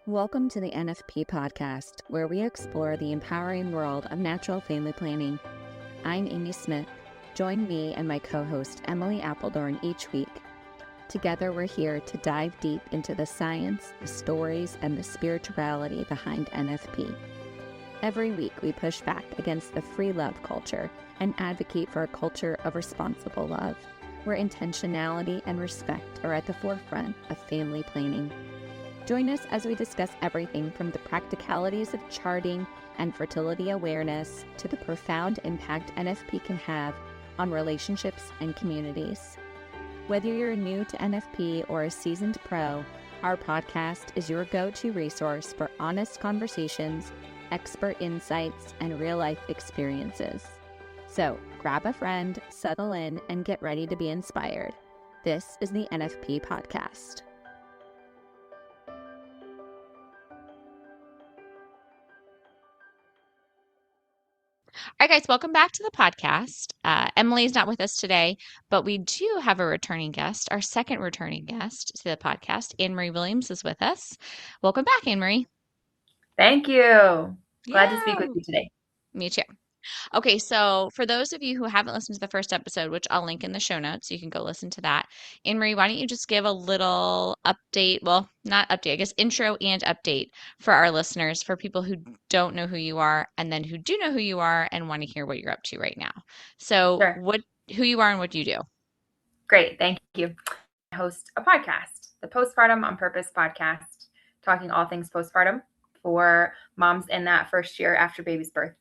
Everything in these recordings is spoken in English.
Welcome to the NFP Podcast, where we explore the empowering world of natural family planning. I'm Amy Smith. Join me and my co-host Emily Appledorn each week. Together, we're here to dive deep into the science, the stories, and the spirituality behind NFP. Every week, we push back against the free love culture and advocate for a culture of responsible love, where intentionality and respect are at the forefront of family planning. Join us as we discuss everything from the practicalities of charting and fertility awareness to the profound impact NFP can have on relationships and communities. Whether you're new to NFP or a seasoned pro, our podcast is your go-to resource for honest conversations, expert insights, and real-life experiences. So grab a friend, settle in, and get ready to be inspired. This is the NFP Podcast. All right, guys, welcome back to the podcast. Emily is not with us today, but we do have a returning guest. Our second returning guest to the podcast, Anne-Marie Williams, is with us. Welcome back, Anne-Marie. Thank you. Glad to speak with you today. Me too. Okay, so for those of you who haven't listened to the first episode, which I'll link in the show notes, you can go listen to that. Anne-Marie, why don't you just give a little update? Well, not update, I guess intro and update for our listeners, for people who don't know who you are and then who do know who you are and want to hear what you're up to right now. So Sure. Who you are and what do you do? Great, thank you. I host a podcast, the Postpartum on Purpose podcast, talking all things postpartum for moms in that first year after baby's birth.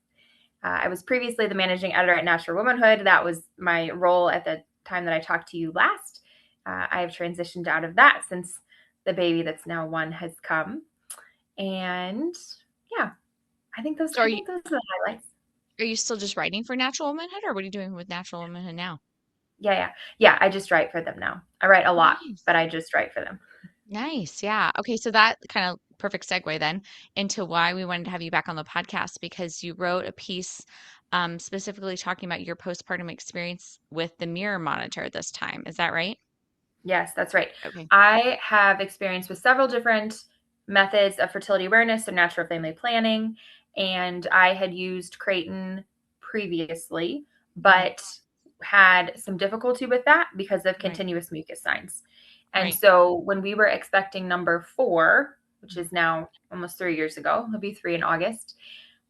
I was previously the managing editor at Natural Womanhood. That was my role at the time that I talked to you last. I have transitioned out of that since the baby that's now one has come. And yeah, I think those are the highlights. Are you still just writing for Natural Womanhood, or what are you doing with Natural Womanhood now? Yeah. I just write for them now. I write a lot, but I just write for them. Nice. Yeah. Okay. So that kind of perfect segue then into why we wanted to have you back on the podcast, because you wrote a piece specifically talking about your postpartum experience with the Mira Monitor this time. Is that right? Yes, that's right. Okay. I have experience with several different methods of fertility awareness and natural family planning, and I had used Creighton previously, but had some difficulty with that because of continuous mucus signs. And so when we were expecting number 4, which is now almost 3 years ago, it'll be 3 in August,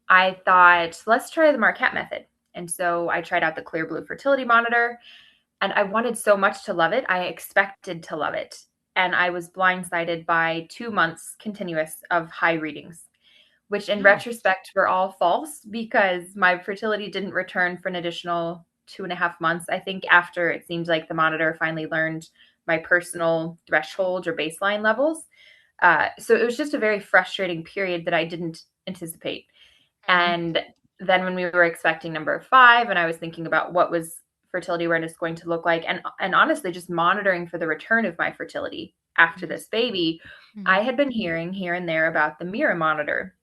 I thought, let's try the Marquette Method. And so I tried out the Clear Blue Fertility Monitor, and I wanted so much to love it. I expected to love it. And I was blindsided by 2 months continuous of high readings, which in retrospect were all false because my fertility didn't return for an additional 2.5 months, I think, after it seemed like the monitor finally learned my personal threshold or baseline levels. So it was just a very frustrating period that I didn't anticipate. And then when we were expecting number 5, and I was thinking about what was fertility awareness going to look like, and honestly just monitoring for the return of my fertility after this baby, I had been hearing here and there about the Mira Monitor.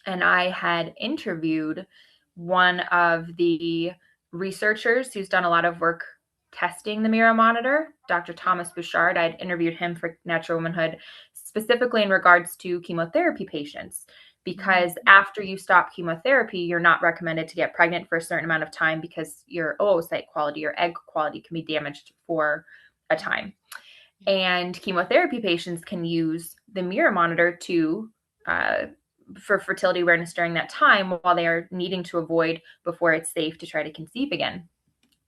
And I had interviewed one of the researchers who's done a lot of work testing the Mira Monitor, Dr. Thomas Bouchard. I'd interviewed him for Natural Womanhood, specifically in regards to chemotherapy patients, because after you stop chemotherapy, you're not recommended to get pregnant for a certain amount of time because your oocyte quality, your egg quality, can be damaged for a time. And chemotherapy patients can use the Mira Monitor for fertility awareness during that time while they are needing to avoid before it's safe to try to conceive again.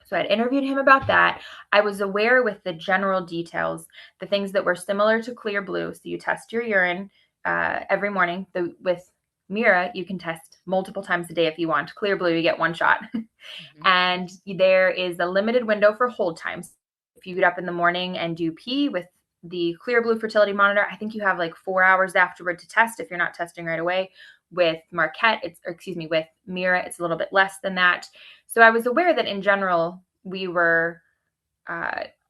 So I'd interviewed him about that. I was aware with the general details, the things that were similar to Clear Blue. So you test your urine every morning. With Mira, you can test multiple times a day if you want. Clear Blue, you get one shot. And there is a limited window for hold times. If you get up in the morning and do pee with the Clear Blue Fertility Monitor, I think you have like 4 hours afterward to test if you're not testing right away. With with Mira, it's a little bit less than that. So I was aware that in general, we were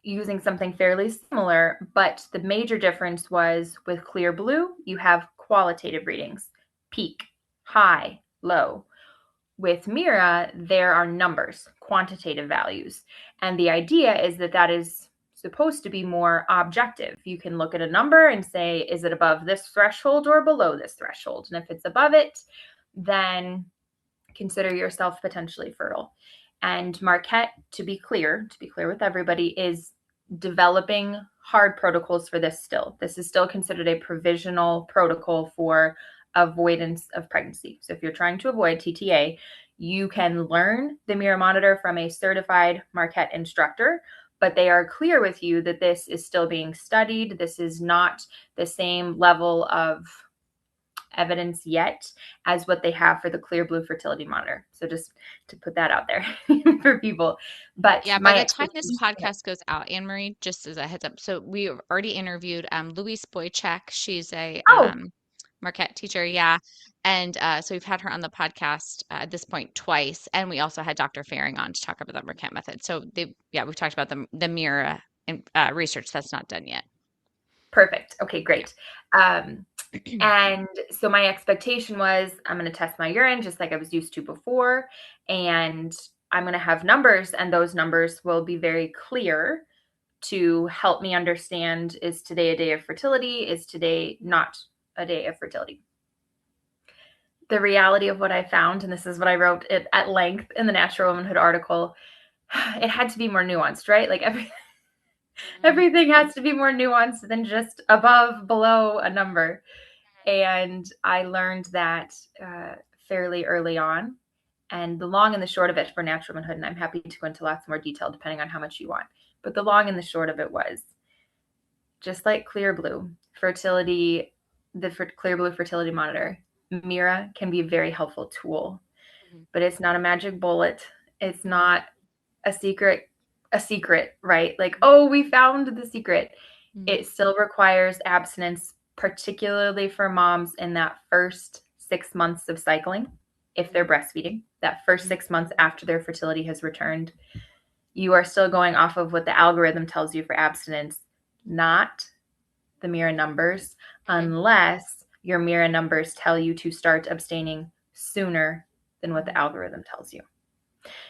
using something fairly similar, but the major difference was with Clear Blue, you have qualitative readings, peak, high, low. With Mira, there are numbers, quantitative values. And the idea is that is supposed to be more objective. You can look at a number and say, is it above this threshold or below this threshold? And if it's above it, then consider yourself potentially fertile. And Marquette, to be clear with everybody, is developing hard protocols for this still. This is still considered a provisional protocol for avoidance of pregnancy. So if you're trying to avoid TTA, you can learn the Mira Monitor from a certified Marquette instructor, but they are clear with you that this is still being studied. This is not the same level of evidence yet as what they have for the Clear Blue fertility monitor. So just to put that out there for people. But yeah, by the time this podcast goes out, Anne Marie, just as a heads up, so we already interviewed Louise Boychek. She's a Marquette teacher, yeah. And so we've had her on the podcast at this point twice, and we also had Dr. Faring on to talk about the Marquette Method. So we've talked about the Mira research that's not done yet. Perfect. Okay, great. And so my expectation was I'm going to test my urine just like I was used to before, and I'm going to have numbers, and those numbers will be very clear to help me understand, is today a day of fertility? Is today not a day of fertility? The reality of what I found, and this is what I wrote at length in the Natural Womanhood article, it had to be more nuanced, right? Like everything has to be more nuanced than just above, below a number. And I learned that fairly early on. And the long and the short of it for Natural Womanhood, and I'm happy to go into lots more detail depending on how much you want. But the long and the short of it was, just like Clear Blue fertility, Clear Blue fertility monitor, Mira can be a very helpful tool, but it's not a magic bullet. It's not a secret, right? Like, oh, we found the secret. It still requires abstinence, particularly for moms in that first 6 months of cycling. If they're breastfeeding, that first 6 months after their fertility has returned, you are still going off of what the algorithm tells you for abstinence, not the Mira numbers, unless your Mira numbers tell you to start abstaining sooner than what the algorithm tells you.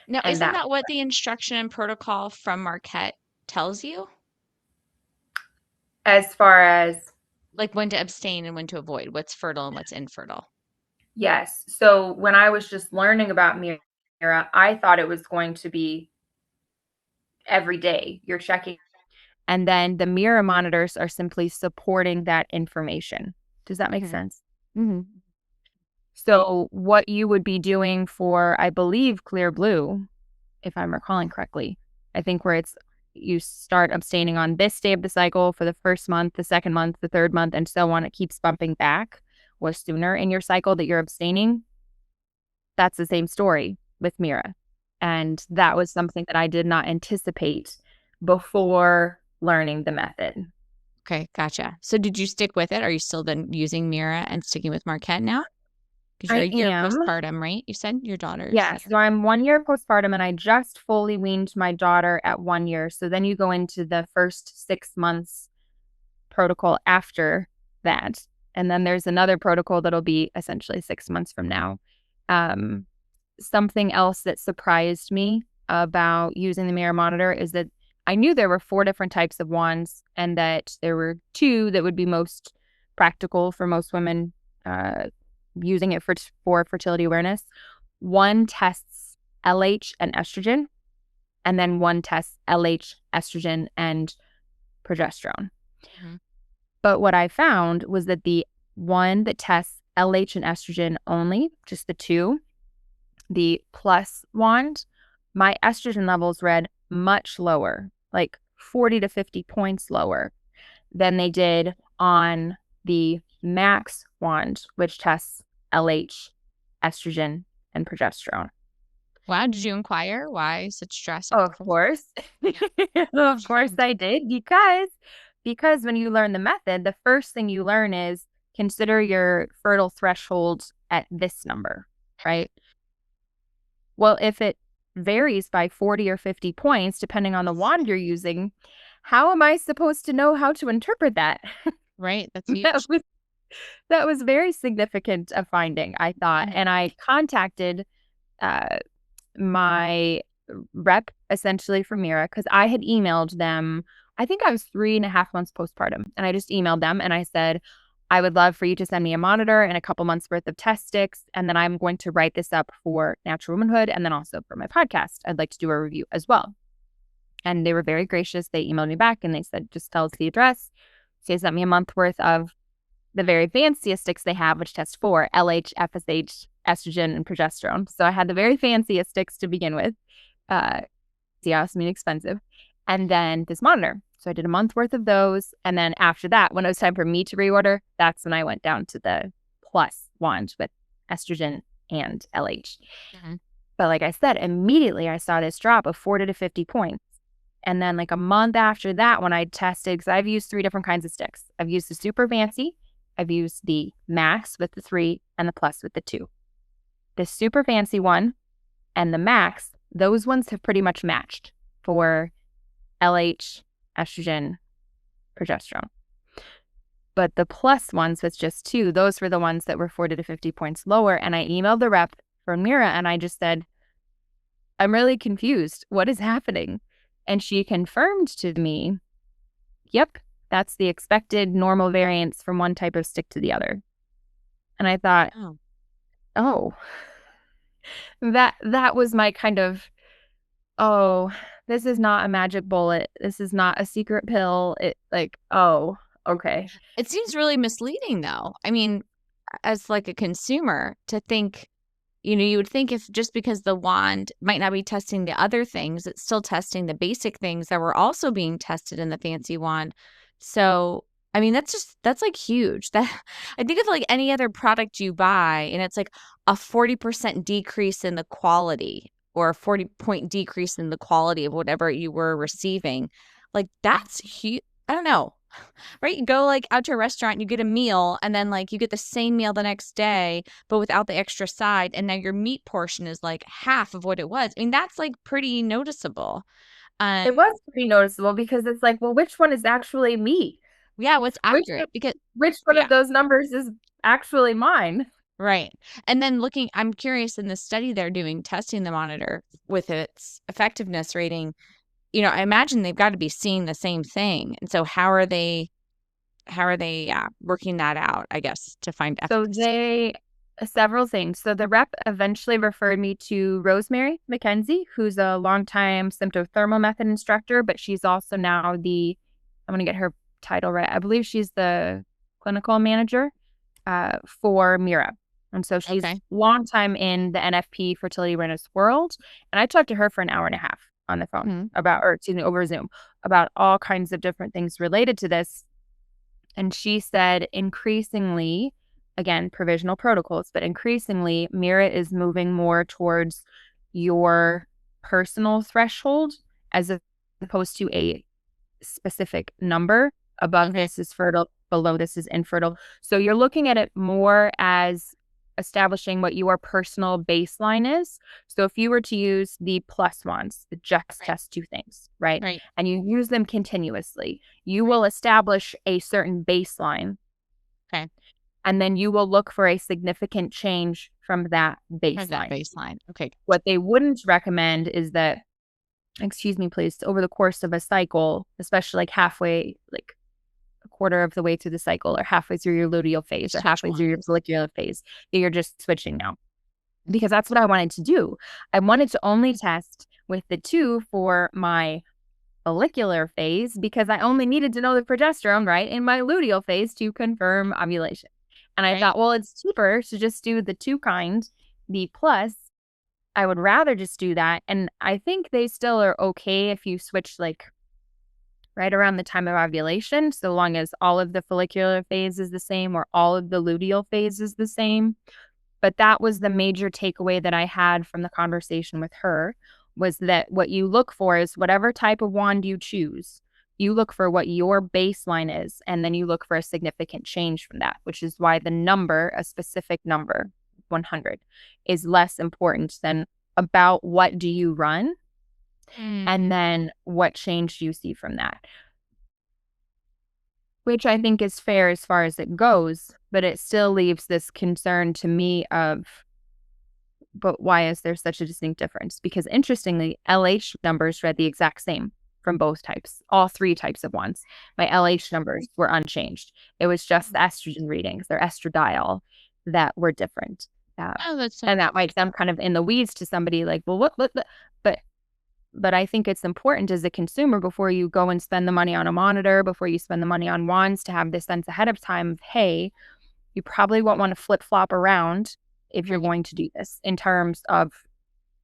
Now, isn't that what the instruction and protocol from Marquette tells you? As far as? Like when to abstain and when to avoid, what's fertile and what's infertile. Yes. So when I was just learning about Mira, I thought it was going to be every day you're checking. And then the Mira monitors are simply supporting that information. Does that make sense? Mm-hmm. So what you would be doing for, I believe, Clear Blue, if I'm recalling correctly, I think where it's you start abstaining on this day of the cycle for the first month, the second month, the third month, and so on. It keeps bumping back. Was sooner in your cycle that you're abstaining. That's the same story with Mira. And that was something that I did not anticipate before learning the method. Okay, gotcha. So did you stick with it? Are you still then using Mira and sticking with Marquette now? Because you're a year postpartum, right? You said your daughter's. Yeah, so I'm 1 year postpartum, and I just fully weaned my daughter at 1 year. So then you go into the first 6 months protocol after that. And then there's another protocol that'll be essentially 6 months from now. Something else that surprised me about using the Mira Monitor is that I knew there were 4 different types of wands, and that there were 2 that would be most practical for most women using it for fertility awareness. One tests LH and estrogen, and then one tests LH, estrogen, and progesterone. Mm-hmm. But what I found was that the one that tests LH and estrogen only, just the 2, the plus wand, my estrogen levels read much lower, like 40 to 50 points lower than they did on the max wand, which tests LH, estrogen, and progesterone. Wow, did you inquire why such drastic? Oh, of course. Of course I did, because when you learn the method, the first thing you learn is consider your fertile threshold at this number, right? Well, if it varies by 40 or 50 points, depending on the wand you're using, how am I supposed to know how to interpret that? Right, that's huge. That was very significant a finding, I thought. And I contacted my rep, essentially, for Mira, because I had emailed them I think I was 3.5 months postpartum. And I just emailed them and I said, I would love for you to send me a monitor and a couple months worth of test sticks. And then I'm going to write this up for Natural Womanhood and then also for my podcast. I'd like to do a review as well. And they were very gracious. They emailed me back and they said, just tell us the address. So they sent me a month worth of the very fanciest sticks they have, which test for LH, FSH, estrogen, and progesterone. So I had the very fanciest sticks to begin with. Expensive. And then this monitor. So I did a month worth of those. And then after that, when it was time for me to reorder, that's when I went down to the plus wand with estrogen and LH. Mm-hmm. But like I said, immediately I saw this drop of 40 to 50 points. And then like a month after that, when I tested, because I've used 3 different kinds of sticks. I've used the super fancy, I've used the max with the 3, and the plus with the 2. The super fancy one and the max, those ones have pretty much matched for LH, estrogen, progesterone. But the plus ones with just 2, those were the ones that were 40 to 50 points lower. And I emailed the rep from Mira and I just said, I'm really confused. What is happening? And she confirmed to me, yep, that's the expected normal variance from one type of stick to the other. And I thought, oh, that was my kind of, oh, this is not a magic bullet. This is not a secret pill. Oh, okay. It seems really misleading, though. I mean, as like a consumer, to think, you would think if just because the wand might not be testing the other things, it's still testing the basic things that were also being tested in the fancy wand. So, I mean, that's like huge. That I think of like any other product you buy and it's like a 40% decrease in the quality or a 40-point decrease in the quality of whatever you were receiving. Like that's huge. I don't know. Right? You go like out to a restaurant, you get a meal, and then like you get the same meal the next day, but without the extra side. And now your meat portion is like half of what it was. I mean, that's like pretty noticeable. It was pretty noticeable because it's like, well, which one is actually me? Yeah, what's accurate? Which one of those numbers is actually mine? Right. And then I'm curious in the study they're doing, testing the monitor with its effectiveness rating. I imagine they've got to be seeing the same thing. And so how are they working that out, I guess, to find efficacy? So several things. So the rep eventually referred me to Rosemary McKenzie, who's a longtime symptothermal method instructor, but she's also now I'm going to get her title right. I believe she's the clinical manager for Mira. And so she's long time in the NFP fertility awareness world. And I talked to her for an hour and a half on the phone over Zoom about all kinds of different things related to this. And she said increasingly, again, provisional protocols, but increasingly Mira is moving more towards your personal threshold as opposed to a specific number. Above this is fertile, below this is infertile. So you're looking at it more as establishing what your personal baseline is. So if you were to use the plus ones, that just test 2 things, right? And you use them continuously, you will establish a certain baseline. Okay. And then you will look for a significant change from that baseline. Okay. What they wouldn't recommend is that, excuse me, please, over the course of a cycle, especially like halfway, like a quarter of the way through the cycle or halfway through your luteal phase or halfway through your follicular phase, that you're just switching now. Because that's what I wanted to do. I wanted to only test with the 2 for my follicular phase because I only needed to know the progesterone, right, in my luteal phase to confirm ovulation. And I thought, well, it's cheaper to just do the 2 kind, the plus. I would rather just do that. And I think they still are okay if you switch like right around the time of ovulation, so long as all of the follicular phase is the same or all of the luteal phase is the same. But that was the major takeaway that I had from the conversation with her, was that what you look for is whatever type of wand you choose, you look for what your baseline is, and then you look for a significant change from that, which is why the number, a specific number, 100, is less important than about what do you run and then what change do you see from that. Which I think is fair as far as it goes, but it still leaves this concern to me of, but why is there such a distinct difference? Because interestingly, LH numbers read the exact same from both types, all 3 types of ones. My LH numbers were unchanged. It was just the estrogen readings, their estradiol, that were different. That's so and that might sound kind of in the weeds to somebody like, well, what? But I think it's important as a consumer, before you go and spend the money on a monitor, before you spend the money on wands, to have this sense ahead of time of, hey, you probably won't want to flip-flop around if you're going to do this in terms of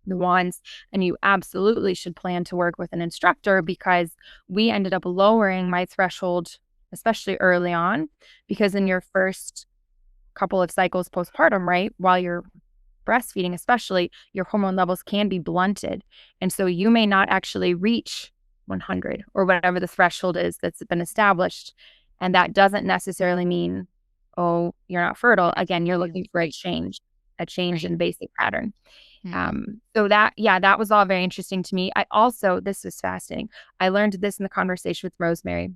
the wands. And you absolutely should plan to work with an instructor, because we ended up lowering my threshold, especially early on, because in your first couple of cycles postpartum, right, while you're breastfeeding especially, your hormone levels can be blunted. And so you may not actually reach 100 or whatever the threshold is that's been established. And that doesn't necessarily mean, oh, you're not fertile. Again, you're looking for a change in basic pattern. So that was all very interesting to me. This was fascinating. I learned this in the conversation with Rosemary.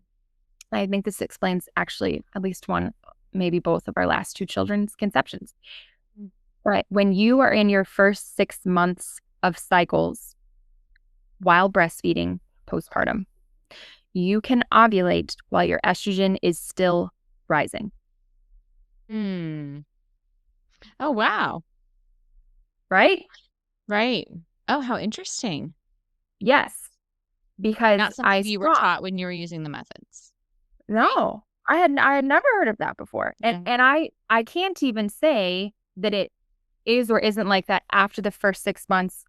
I think this explains actually at least one, maybe both of our last 2 children's conceptions. But when you are in your first 6 months of cycles while breastfeeding postpartum, you can ovulate while your estrogen is still rising. Oh, wow. Right? Right. Oh, how interesting. Yes. Because Not something you were taught when you were using the methods. No, I had never heard of that before. And I can't even say that it is or isn't like that after the first 6 months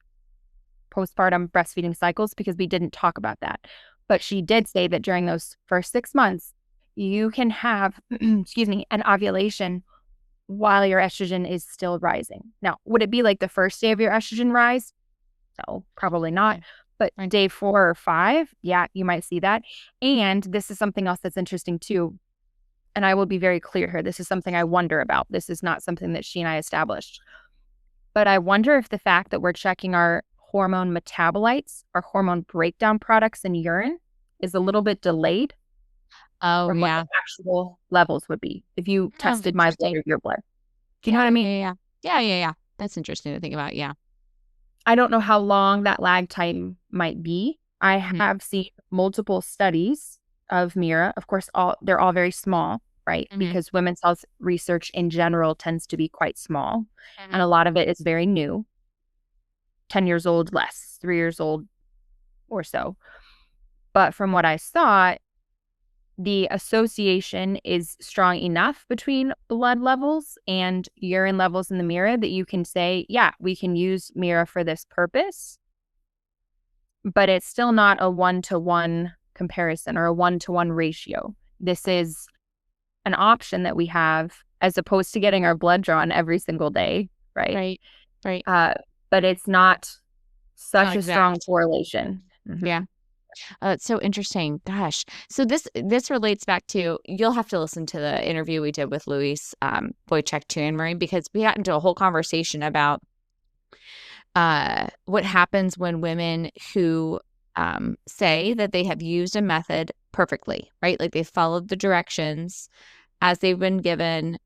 postpartum breastfeeding cycles, because we didn't talk about that. But she did say that during those first 6 months, you can have, an ovulation while your estrogen is still rising. Now, would it be like the first day of your estrogen rise? No, probably not. But day 4 or 5, yeah, you might see that. And this is something else that's interesting too. And I will be very clear here. This is something I wonder about. This is not something that she and I established. But I wonder if the fact that we're checking our hormone metabolites, our hormone breakdown products in urine, is a little bit delayed from what the actual levels would be if you tested my blood or your blood. Do you know what I mean? Yeah. That's interesting to think about. Yeah. I don't know how long that lag time might be. I have seen multiple studies of Mira. Of course, they're all very small, right? Because women's health research in general tends to be quite small. And a lot of it is very new. 10 years old, less, 3 years old or so. But from what I saw, the association is strong enough between blood levels and urine levels in the Mira that you can say, yeah, we can use Mira for this purpose. But it's still not a 1-to-1 comparison or a 1-to-1 ratio. This is an option that we have as opposed to getting our blood drawn every single day, right? Right. But it's not such a strong correlation. Yeah. It's so interesting. Gosh. So this relates back to, you'll have to listen to the interview we did with Louise Wojcik too, Anne-Marie, because we got into a whole conversation about what happens when women who say that they have used a method perfectly, right? Like they followed the directions as they've been given,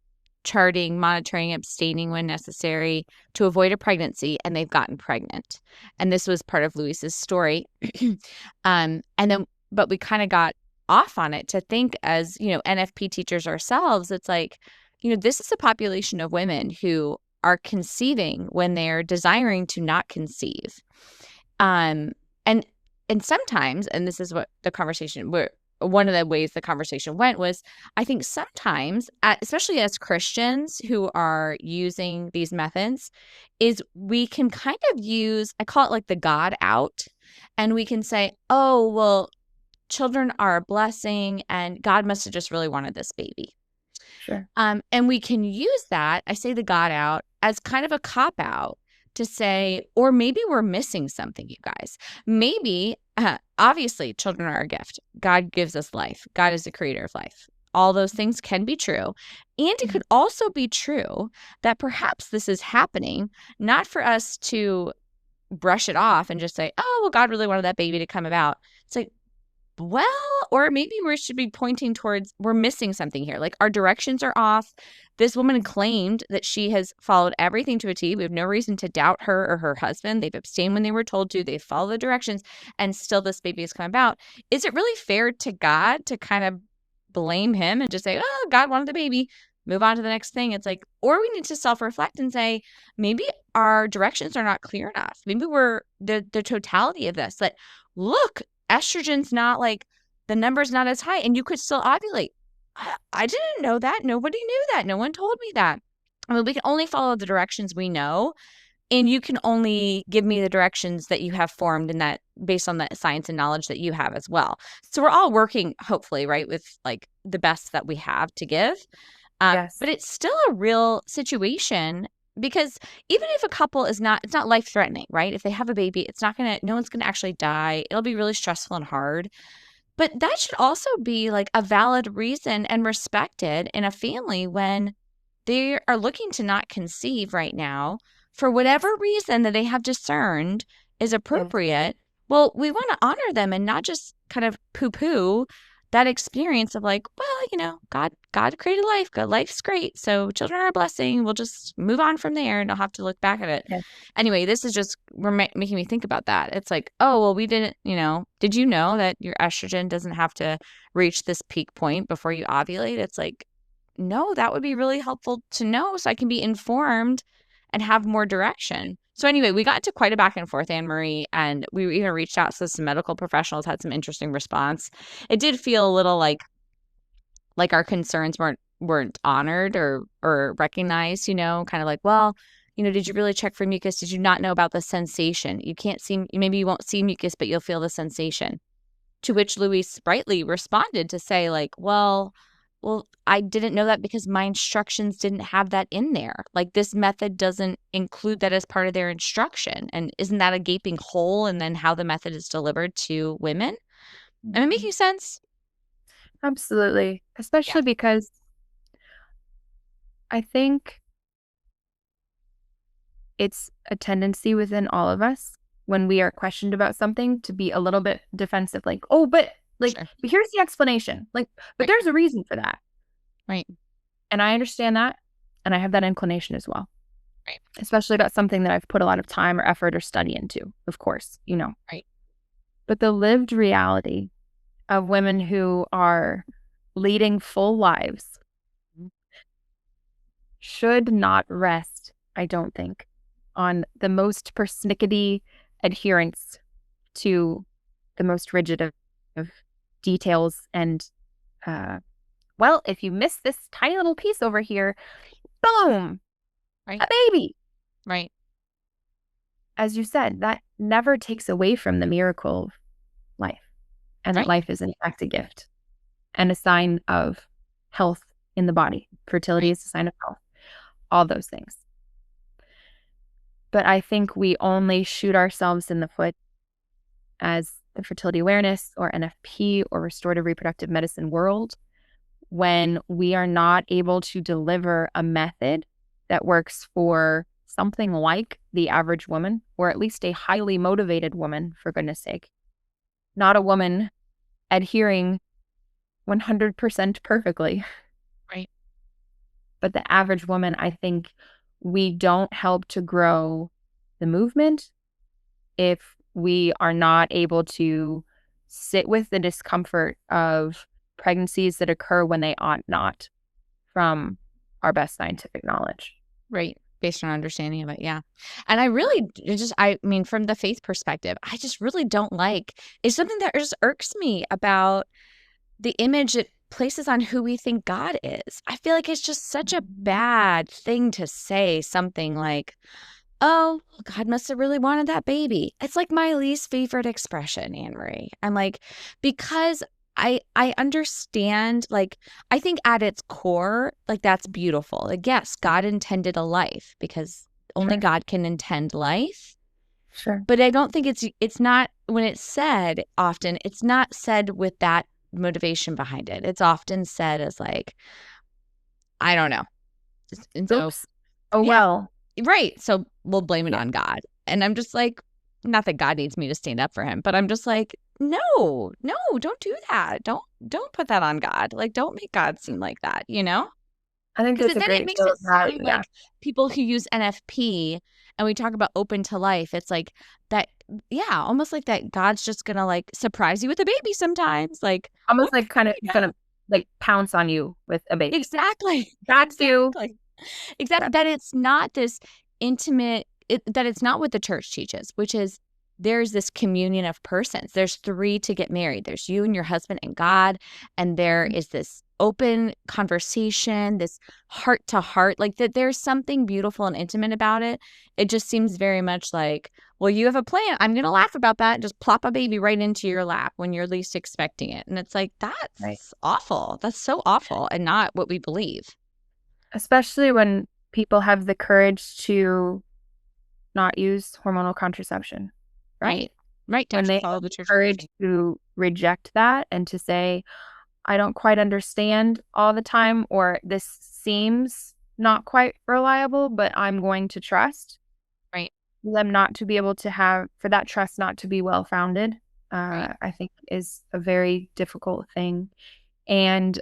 charting, monitoring, abstaining when necessary to avoid a pregnancy, and they've gotten pregnant. And this was part of Louise's story. But we kind of got off on it to think as, NFP teachers ourselves, it's like, this is a population of women who are conceiving when they're desiring to not conceive. And sometimes, and this is what the conversation one of the ways the conversation went was, I think sometimes, especially as Christians who are using these methods, is we can kind of use, I call it like the God out, and we can say, oh, well, children are a blessing and God must have just really wanted this baby. Sure. And we can use that, I say the God out, as kind of a cop out to say, or maybe we're missing something, you guys. Maybe, obviously, children are a gift. God gives us life. God is the creator of life. All those things can be true. And it could also be true that perhaps this is happening, not for us to brush it off and just say, oh, well, God really wanted that baby to come about. It's like, well, or maybe we should be pointing towards we're missing something here. Like our directions are off. This woman claimed that she has followed everything to a T. We have no reason to doubt her or her husband. They've abstained when they were told to. They follow the directions, and still this baby has come about. Is it really fair to God to kind of blame him and just say, oh, God wanted the baby, move on to the next thing? It's like, or we need to self-reflect and say, maybe our directions are not clear enough. Maybe we're the totality of this. That look, estrogen's not like the number's not as high and you could still ovulate. I didn't know that. Nobody knew that. No one told me that. I mean, we can only follow the directions we know, and you can only give me the directions that you have formed and that based on the science and knowledge that you have as well. So we're all working, hopefully, right, with like the best that we have to give. Yes. But it's still a real situation because even if a couple is not, it's not life threatening, right? If they have a baby, it's not going to, no one's going to actually die. It'll be really stressful and hard. But that should also be like a valid reason and respected in a family when they are looking to not conceive right now for whatever reason that they have discerned is appropriate. Well, we want to honor them and not just kind of poo-poo that experience of like, well, God created life. Life's great. So children are a blessing. We'll just move on from there and don't have to look back at it. Yes. Anyway, this is just making me think about that. It's like, oh, well, we didn't, did you know that your estrogen doesn't have to reach this peak point before you ovulate? It's like, no, that would be really helpful to know so I can be informed and have more direction. So anyway, we got into quite a back and forth, Anne-Marie, and we even reached out to some medical professionals, had some interesting response. It did feel a little like our concerns weren't honored or recognized, kind of like, well, did you really check for mucus? Did you not know about the sensation? You can't see, maybe you won't see mucus, but you'll feel the sensation. To which Louise rightly responded to say like, well, I didn't know that because my instructions didn't have that in there. Like this method doesn't include that as part of their instruction. And isn't that a gaping hole in then how the method is delivered to women? Am I making sense? Absolutely. Especially because I think it's a tendency within all of us when we are questioned about something to be a little bit defensive, like, oh, but like, Sure. But here's the explanation. Like, but there's a reason for that. Right. And I understand that. And I have that inclination as well. Right. Especially about something that I've put a lot of time or effort or study into, of course, Right. But the lived reality of women who are leading full lives should not rest, I don't think, on the most persnickety adherence to the most rigid of details and well, if you miss this tiny little piece over here, boom, Right. a baby. Right. As you said, that never takes away from the miracle of life, and that life is in fact a gift and a sign of health in the body. Fertility is a sign of health, all those things. But I think we only shoot ourselves in the foot as the fertility awareness or NFP or restorative reproductive medicine world when we are not able to deliver a method that works for something like the average woman, or at least a highly motivated woman, for goodness sake. Not a woman adhering 100% perfectly. Right. But the average woman, I think we don't help to grow the movement if we are not able to sit with the discomfort of pregnancies that occur when they ought not from our best scientific knowledge. Right. Based on our understanding of it. Yeah. And I really I mean, from the faith perspective, I just really don't like, it's something that just irks me about the image it places on who we think God is. I feel like it's just such a bad thing to say something like, oh, God must have really wanted that baby. It's like my least favorite expression, Anne-Marie. I'm like, because I understand, like, I think at its core, like, that's beautiful. Like, yes, God intended a life because only God can intend life. Sure. But I don't think it's not, when it's said often, it's not said with that motivation behind it. It's often said as like, I don't know. And so, well. Right. So we'll blame it on God. And I'm just like, not that God needs me to stand up for him, but I'm just like, no, don't do that. Don't put that on God. Like, don't make God seem like that, you know? I think Because that's a then it great makes it sound yeah. like people who use NFP and we talk about open to life. It's like that, yeah, almost like that God's just gonna like surprise you with a baby sometimes. Like Almost like kind of yeah. gonna like pounce on you with a baby. Exactly. That's you. Exactly. That it's not this intimate, that it's not what the church teaches, which is there's this communion of persons. There's 3 to get married. There's you and your husband and God. And there is this open conversation, this heart to heart, like that there's something beautiful and intimate about it. It just seems very much like, well, you have a plan. I'm going to laugh about that. Just plop a baby right into your lap when you're least expecting it. And it's like, that's awful. That's so awful and not what we believe. Especially when people have the courage to not use hormonal contraception. Right. When they follow have the the church. courage to reject that and to say, I don't quite understand all the time, or this seems not quite reliable, but I'm going to trust. Right. Them not to be able to have, for that trust not to be well-founded, Right. I think is a very difficult thing. And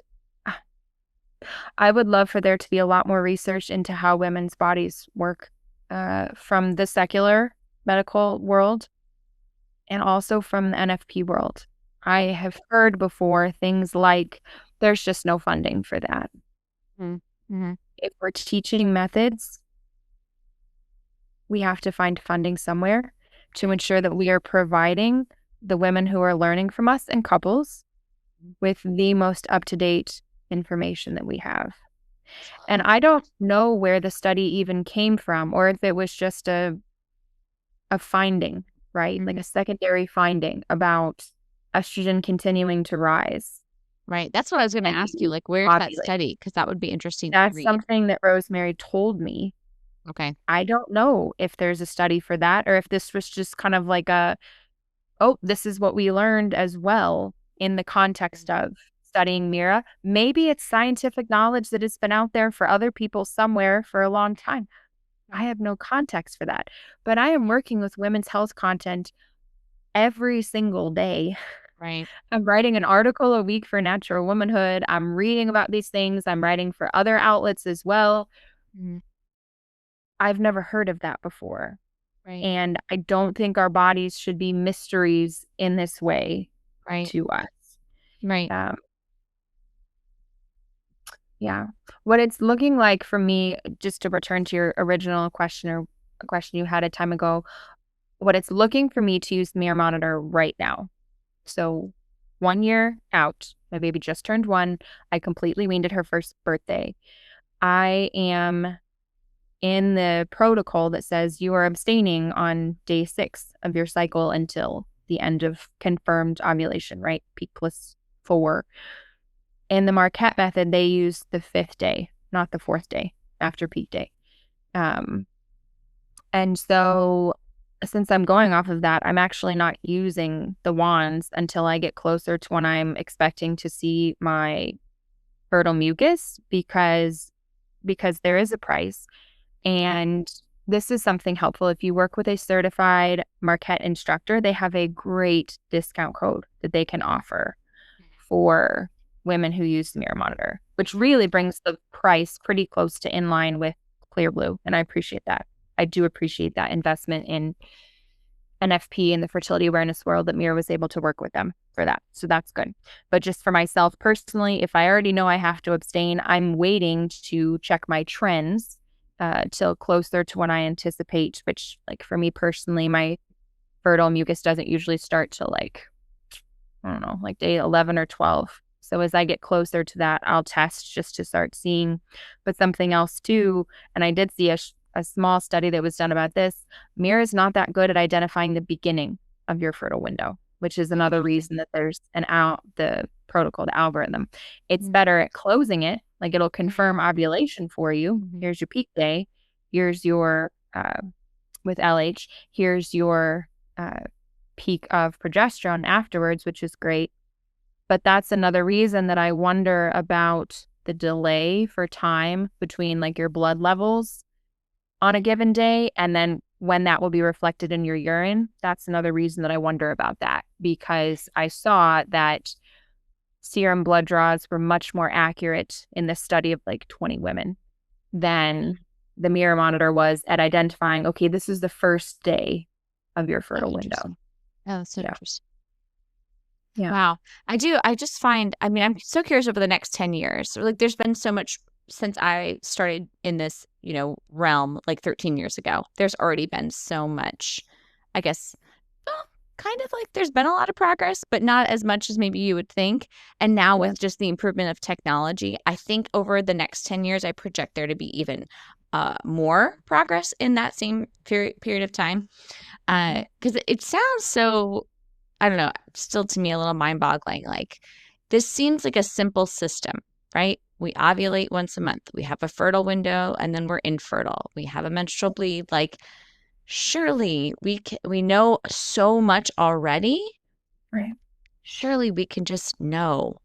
I would love for there to be a lot more research into how women's bodies work from the secular medical world and also from the NFP world. I have heard before things like there's just no funding for that. Mm-hmm. If we're teaching methods, we have to find funding somewhere to ensure that we are providing the women who are learning from us and couples with the most up-to-date information that we have. And I don't know where the study even came from, or if it was just a finding, right? Like a secondary finding about estrogen continuing to rise. Right. That's what I was going to ask you. Like, where's that study? Because that would be interesting That's to read. something that Rosemary told me. Okay. I don't know if there's a study for that, or if this was just kind of like this is what we learned as well in the context of studying Mira. Maybe it's scientific knowledge that has been out there for other people somewhere for a long time. I have no context for that. But I am working with women's health content every single day. Right. I'm writing an article a week for Natural Womanhood. I'm reading about these things. I'm writing for other outlets as well. Mm-hmm. I've never heard of that before. Right. And I don't think our bodies should be mysteries in this way to us. Right. Yeah. What it's looking like for me, just to return to your original question or a question you had a time ago, what it's looking for me to use Mira Monitor right now. So 1 year out, my baby just turned 1. I completely weaned at her first birthday. I am in the protocol that says you are abstaining on day 6 of your cycle until the end of confirmed ovulation, right? Peak plus 4. In the Marquette Method, they use the 5th day, not the 4th day after peak day. And so since I'm going off of that, I'm actually not using the wands until I get closer to when I'm expecting to see my fertile mucus because there is a price. And this is something helpful. If you work with a certified Marquette instructor, they have a great discount code that they can offer for women who use the Mira Monitor, which really brings the price pretty close to in line with Clear Blue. And I appreciate that. I do appreciate that investment in NFP and the fertility awareness world that Mira was able to work with them for that. So that's good. But just for myself personally, if I already know I have to abstain, I'm waiting to check my trends till closer to when I anticipate, which like for me personally, my fertile mucus doesn't usually start till like day 11 or 12. So as I get closer to that, I'll test just to start seeing. But something else too, and I did see a small study that was done about this, Mira is not that good at identifying the beginning of your fertile window, which is another reason that there's the protocol, the algorithm. It's better at closing it. Like it'll confirm ovulation for you. Here's your peak day. Here's your, with LH, here's your peak of progesterone afterwards, which is great. But that's another reason that I wonder about the delay for time between like your blood levels on a given day and then when that will be reflected in your urine, that's another reason that I wonder about that, because I saw that serum blood draws were much more accurate in this study of like 20 women than the Mira Monitor was at identifying, okay, this is the first day of your fertile window. Oh, so interesting. Yeah. Wow. I just find, I mean, I'm so curious over the next 10 years. Like, there's been so much since I started in this, realm like 13 years ago. There's already been so much, I guess, kind of like there's been a lot of progress, but not as much as maybe you would think. And now with just the improvement of technology, I think over the next 10 years, I project there to be even more progress in that same period of time. Because it sounds so, I don't know, still to me a little mind-boggling. Like, this seems like a simple system, right? We ovulate once a month. We have a fertile window, and then we're infertile. We have a menstrual bleed. Like, surely we know so much already. Right. Surely we can just know,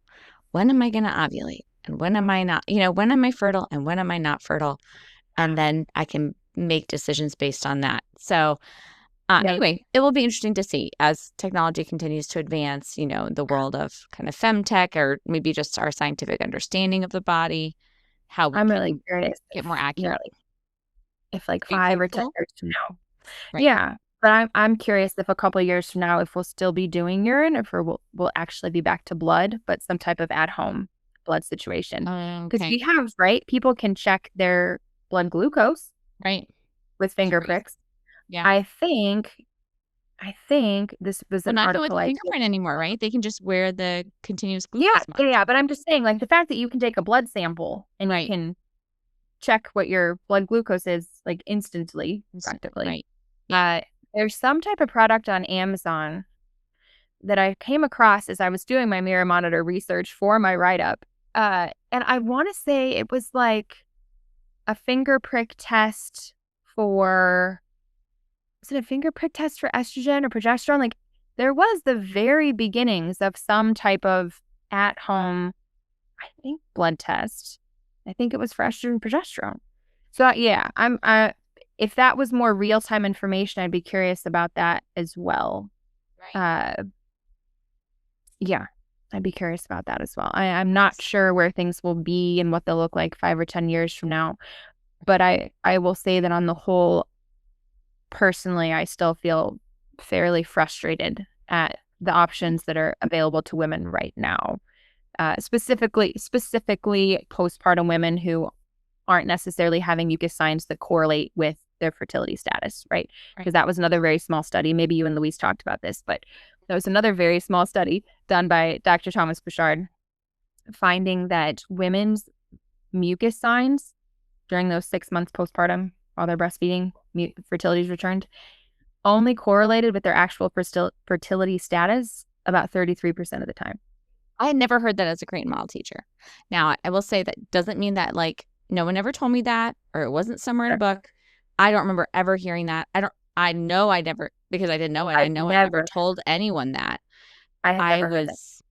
when am I going to ovulate and when am I not? When am I fertile and when am I not fertile? And then I can make decisions based on that. So anyway, it will be interesting to see as technology continues to advance, the world of kind of femtech, or maybe just our scientific understanding of the body, how we I'm really curious get more accurate. If like 5 or 10 years from now. Right. Yeah. But I'm curious if a couple of years from now, if we'll still be doing urine, or if we'll actually be back to blood, but some type of at-home blood situation. Because we have, right? People can check their blood glucose, right, with finger pricks. Yeah. I think this was an not article. With a fingerprint anymore, right? They can just wear the continuous glucose monitor. Yeah. But I'm just saying, like, the fact that you can take a blood sample and you can check what your blood glucose is, like, instantly, practically. Right. There's some type of product on Amazon that I came across as I was doing my Mira Monitor research for my write-up. And I want to say it was like a finger prick test for, was it a finger prick test for estrogen or progesterone? Like, there was the very beginnings of some type of at-home, I think, blood test. I think it was for estrogen and progesterone. So yeah, if that was more real-time information, I'd be curious about that as well. Right. Yeah, I'd be curious about that as well. I'm not sure where things will be and what they'll look like 5 or 10 years from now. But I will say that on the whole, personally, I still feel fairly frustrated at the options that are available to women right now. Specifically postpartum women who aren't necessarily having mucus signs that correlate with their fertility status, right? Because that was another very small study. Maybe you and Louise talked about this, but there was another very small study done by Dr. Thomas Bouchard finding that women's mucus signs during those 6 months postpartum while they're breastfeeding, fertility's returned, only correlated with their actual fertility status about 33% of the time. I had never heard that as a Creighton model teacher. Now, I will say that doesn't mean that, like, no one ever told me that, or it wasn't somewhere in a book. I don't remember ever hearing that. I know I never, because I didn't know it. I know I never told anyone that. I was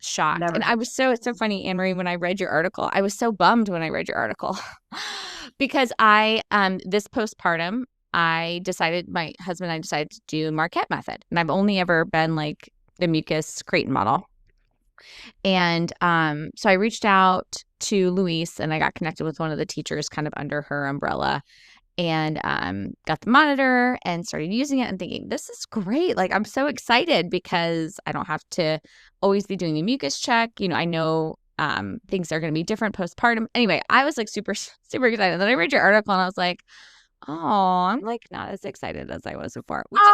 shocked. And I was it's so funny, Anne-Marie, when I read your article, I was so bummed when I read your article because this postpartum, my husband and I decided to do Marquette Method. And I've only ever been like the mucus Creighton model. And so I reached out to Louise and I got connected with one of the teachers kind of under her umbrella, and got the monitor and started using it and thinking, this is great. Like, I'm so excited because I don't have to always be doing the mucus check. I know things are going to be different postpartum. Anyway, I was like super, super excited. And then I read your article and I was like, oh, I'm like not as excited as I was before. Which is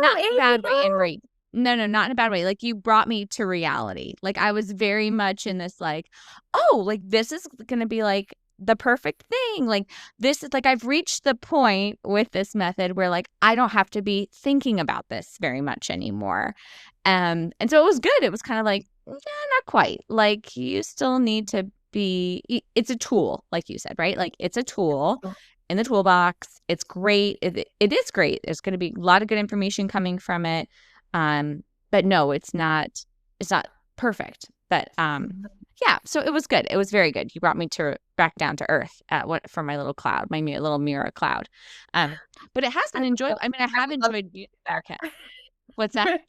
not in a bad way, Anne-Marie. No, not in a bad way. Like, you brought me to reality. Like, I was very much in this, like, oh, like, this is going to be like the perfect thing. Like, this is like, I've reached the point with this method where, like, I don't have to be thinking about this very much anymore. And so it was good. It was kind of like, yeah, not quite. Like, you still need to be, it's a tool, like you said, right? Like, it's a tool in the toolbox. It's great. It is great. There's going to be a lot of good information coming from it. But no, it's not perfect. But Yeah, so it was good. It was very good. You brought me back down to earth for my little cloud, my little Mira cloud. But it has been enjoyable. I mean, I have enjoyed Marquette. What's that?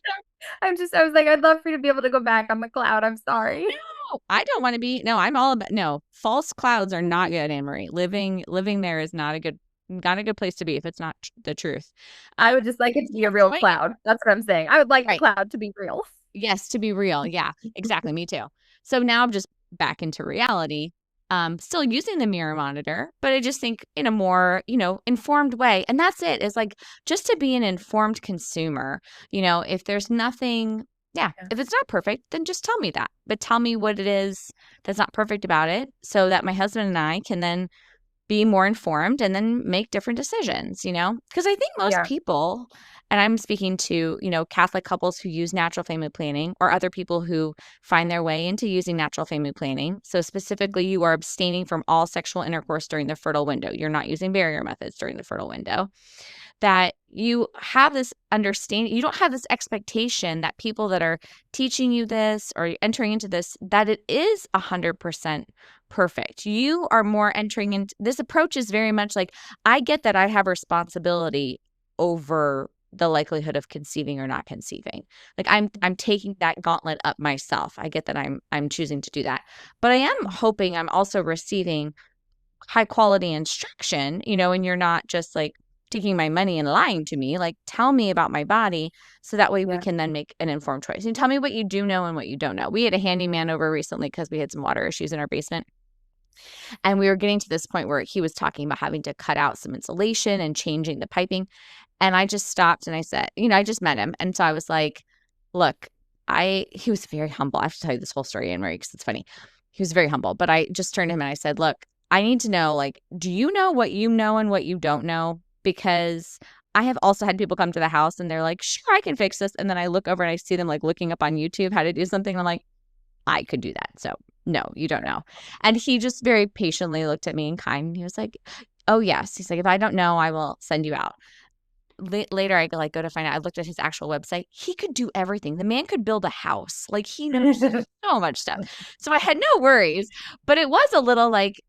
I was like, I'd love for you to be able to go back on the cloud. I'm sorry. No, I don't want to be. No, I'm all about. No, false clouds are not good, Anne-Marie. Living there is not a good place to be if it's not the truth. I would just like it to be a real cloud. That's what I'm saying. I would like the cloud to be real. Yes, to be real. Yeah, exactly. Me too. So now I'm just back into reality. Still using the Mira Monitor, but I just think in a more, informed way. And that's it. Is like just to be an informed consumer. If there's nothing, if it's not perfect, then just tell me that. But tell me what it is that's not perfect about it, so that my husband and I can then be more informed and then make different decisions. Because I think most people, and I'm speaking to, Catholic couples who use natural family planning, or other people who find their way into using natural family planning. So specifically, you are abstaining from all sexual intercourse during the fertile window. You're not using barrier methods during the fertile window. That you have this understanding, you don't have this expectation that people that are teaching you this or entering into this, that it is 100% perfect. You are more entering into this approach is very much like, I get that I have responsibility over the likelihood of conceiving or not conceiving. Like I'm taking that gauntlet up myself. I get that I'm choosing to do that. But I am hoping I'm also receiving high quality instruction, and you're not just like taking my money and lying to me. Like, tell me about my body so that way we can then make an informed choice. And tell me what you do know and what you don't know. We had a handyman over recently because we had some water issues in our basement. And we were getting to this point where he was talking about having to cut out some insulation and changing the piping. And I just stopped and I said, I just met him. And so I was like, look, he was very humble. I have to tell you this whole story, Anne-Marie, because it's funny. He was very humble. But I just turned to him and I said, look, I need to know, like, do you know what you know and what you don't know? Because I have also had people come to the house and they're like, sure, I can fix this. And then I look over and I see them like looking up on YouTube how to do something. I'm like, I could do that. So no, you don't know. And he just very patiently looked at me and kind. He was like, oh, yes. He's like, if I don't know, I will send you out. Later, I go to find out. I looked at his actual website. He could do everything. The man could build a house. Like, he knows so much stuff. So I had no worries. But it was a little like,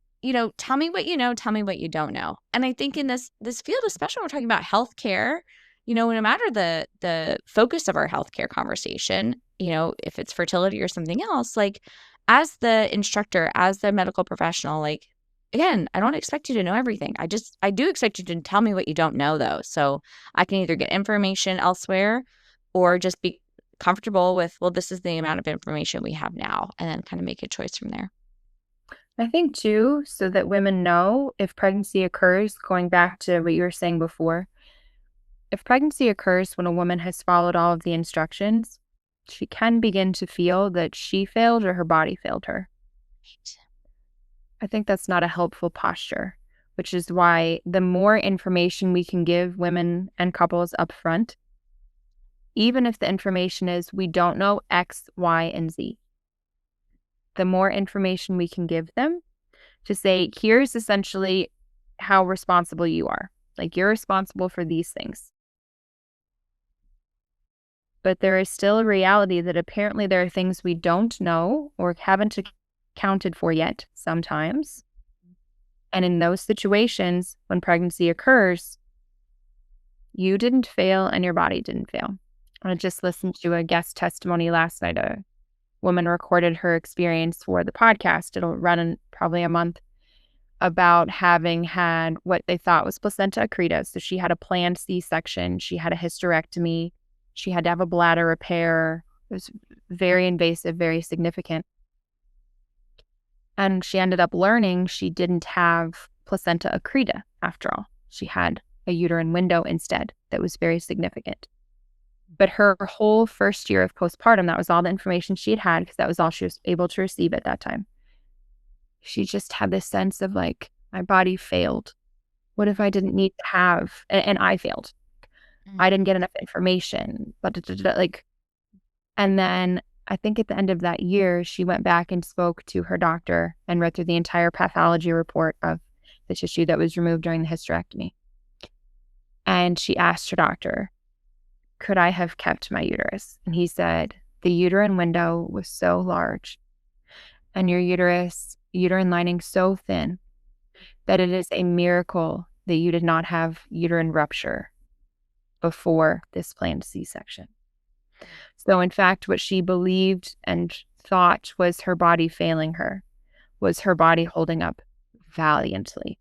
tell me what you know, tell me what you don't know. And I think in this field, especially when we're talking about healthcare, no matter the focus of our healthcare conversation, if it's fertility or something else, like as the instructor, as the medical professional, like, again, I don't expect you to know everything. I do expect you to tell me what you don't know, though. So I can either get information elsewhere or just be comfortable with, well, this is the amount of information we have now, and then kind of make a choice from there. I think, too, so that women know if pregnancy occurs, going back to what you were saying before, if pregnancy occurs when a woman has followed all of the instructions, she can begin to feel that she failed or her body failed her. Right. I think that's not a helpful posture, which is why the more information we can give women and couples up front, even if the information is we don't know X, Y, and Z, the more information we can give them to say, here's essentially how responsible you are. Like, you're responsible for these things. But there is still a reality that apparently there are things we don't know or haven't accounted for yet sometimes. And in those situations, when pregnancy occurs, you didn't fail and your body didn't fail. I just listened to a guest testimony last night. A woman recorded her experience for the podcast. It'll run in probably a month, about having had what they thought was placenta accreta. So she had a planned C-section. She had a hysterectomy. She had to have a bladder repair. It was very invasive, very significant. And she ended up learning she didn't have placenta accreta after all. She had a uterine window instead that was very significant. But her whole first year of postpartum, that was all the information she had because that was all she was able to receive at that time. She just had this sense of like, my body failed. What if I didn't need to have, and I failed. I didn't get enough information. And then I think at the end of that year, she went back and spoke to her doctor and read through the entire pathology report of the tissue that was removed during the hysterectomy. And she asked her doctor, could I have kept my uterus? And he said, the uterine window was so large and your uterine lining so thin that it is a miracle that you did not have uterine rupture before this planned C-section. So in fact, what she believed and thought was her body failing her was her body holding up valiantly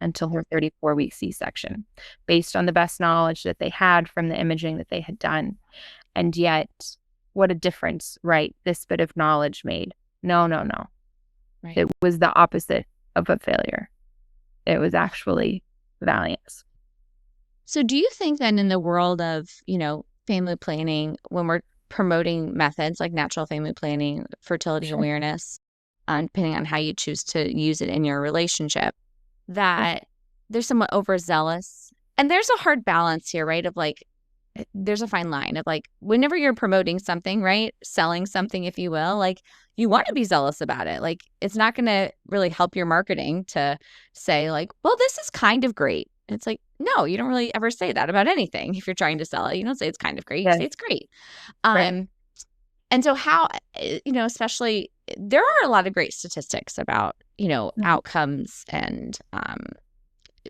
until her 34-week C-section, based on the best knowledge that they had from the imaging that they had done. And yet, what a difference, right? This bit of knowledge made. No. Right. It was the opposite of a failure. It was actually valiant. So do you think then in the world of, family planning, when we're promoting methods like natural family planning, fertility awareness, depending on how you choose to use it in your relationship, that there's somewhat overzealous? And there's a hard balance here, right? Of like, there's a fine line of like, whenever you're promoting something, right? Selling something, if you will, like you want to be zealous about it. Like it's not going to really help your marketing to say like, well, this is kind of great. It's like, no, you don't really ever say that about anything. If you're trying to sell it, you don't say it's kind of great. You say it's great. Right. And so how, especially there are a lot of great statistics about, outcomes and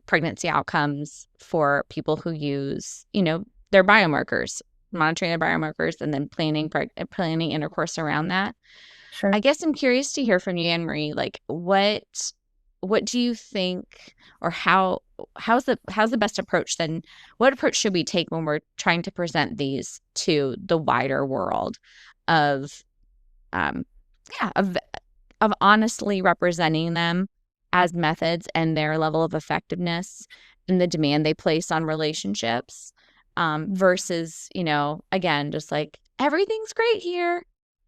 pregnancy outcomes for people who use, their biomarkers, monitoring their biomarkers, and then planning intercourse around that. Sure. I guess I'm curious to hear from you, Anne Marie. Like, what do you think, or how's the best approach then? What approach should we take when we're trying to present these to the wider world of honestly representing them as methods and their level of effectiveness and the demand they place on relationships? Versus, again, just like everything's great here.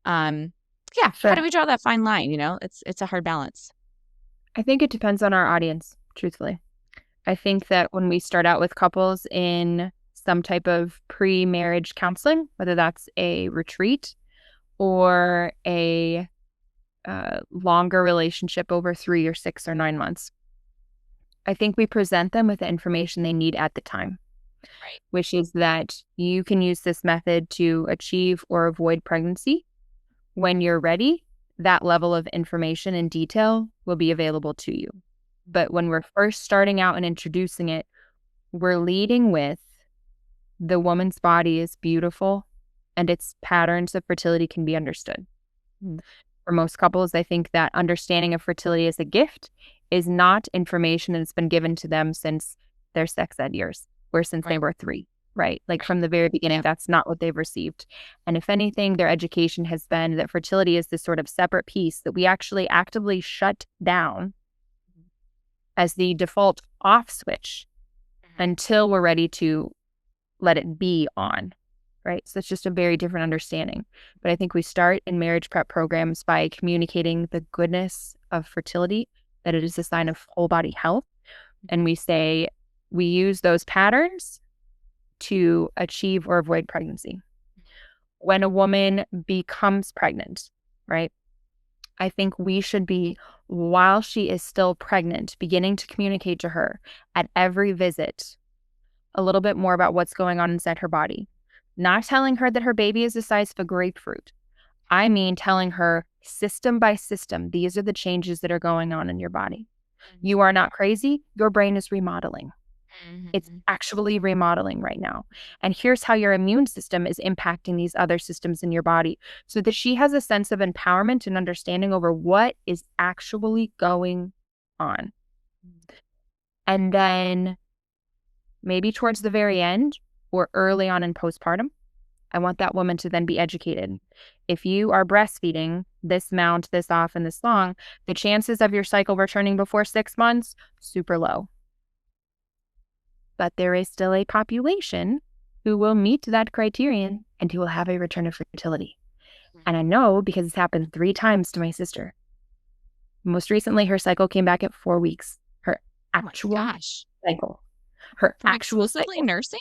Sure. How do we draw that fine line? It's a hard balance. I think it depends on our audience, truthfully. I think that when we start out with couples in some type of pre-marriage counseling, whether that's a retreat or a longer relationship over 3 or 6 or 9 months, I think we present them with the information they need at the time. Right. Which is that you can use this method to achieve or avoid pregnancy. When you're ready, that level of information and detail will be available to you. But when we're first starting out and introducing it, we're leading with the woman's body is beautiful and its patterns of fertility can be understood. For most couples, I think that understanding of fertility as a gift is not information that's been given to them since their sex ed years, or since they were 3, right? Like from the very beginning, that's not what they've received. And if anything, their education has been that fertility is this sort of separate piece that we actually actively shut down as the default off switch until we're ready to let it be on, right? So it's just a very different understanding. But I think we start in marriage prep programs by communicating the goodness of fertility, that it is a sign of whole body health. And we say, we use those patterns to achieve or avoid pregnancy. When a woman becomes pregnant, right, I think we should be, while she is still pregnant, beginning to communicate to her at every visit a little bit more about what's going on inside her body. Not telling her that her baby is the size of a grapefruit. I mean telling her system by system, these are the changes that are going on in your body. You are not crazy. Your brain is remodeling. It's actually remodeling right now. And here's how your immune system is impacting these other systems in your body, so that she has a sense of empowerment and understanding over what is actually going on. And then maybe towards the very end or early on in postpartum, I want that woman to then be educated. If you are breastfeeding this amount, this often, this long, the chances of your cycle returning before 6 months, super low. But there is still a population who will meet that criterion and who will have a return of fertility. And I know because it's happened 3 times to my sister. Most recently, her cycle came back at 4 weeks. Her actual cycle. Her actual exclusively cycle. nursing?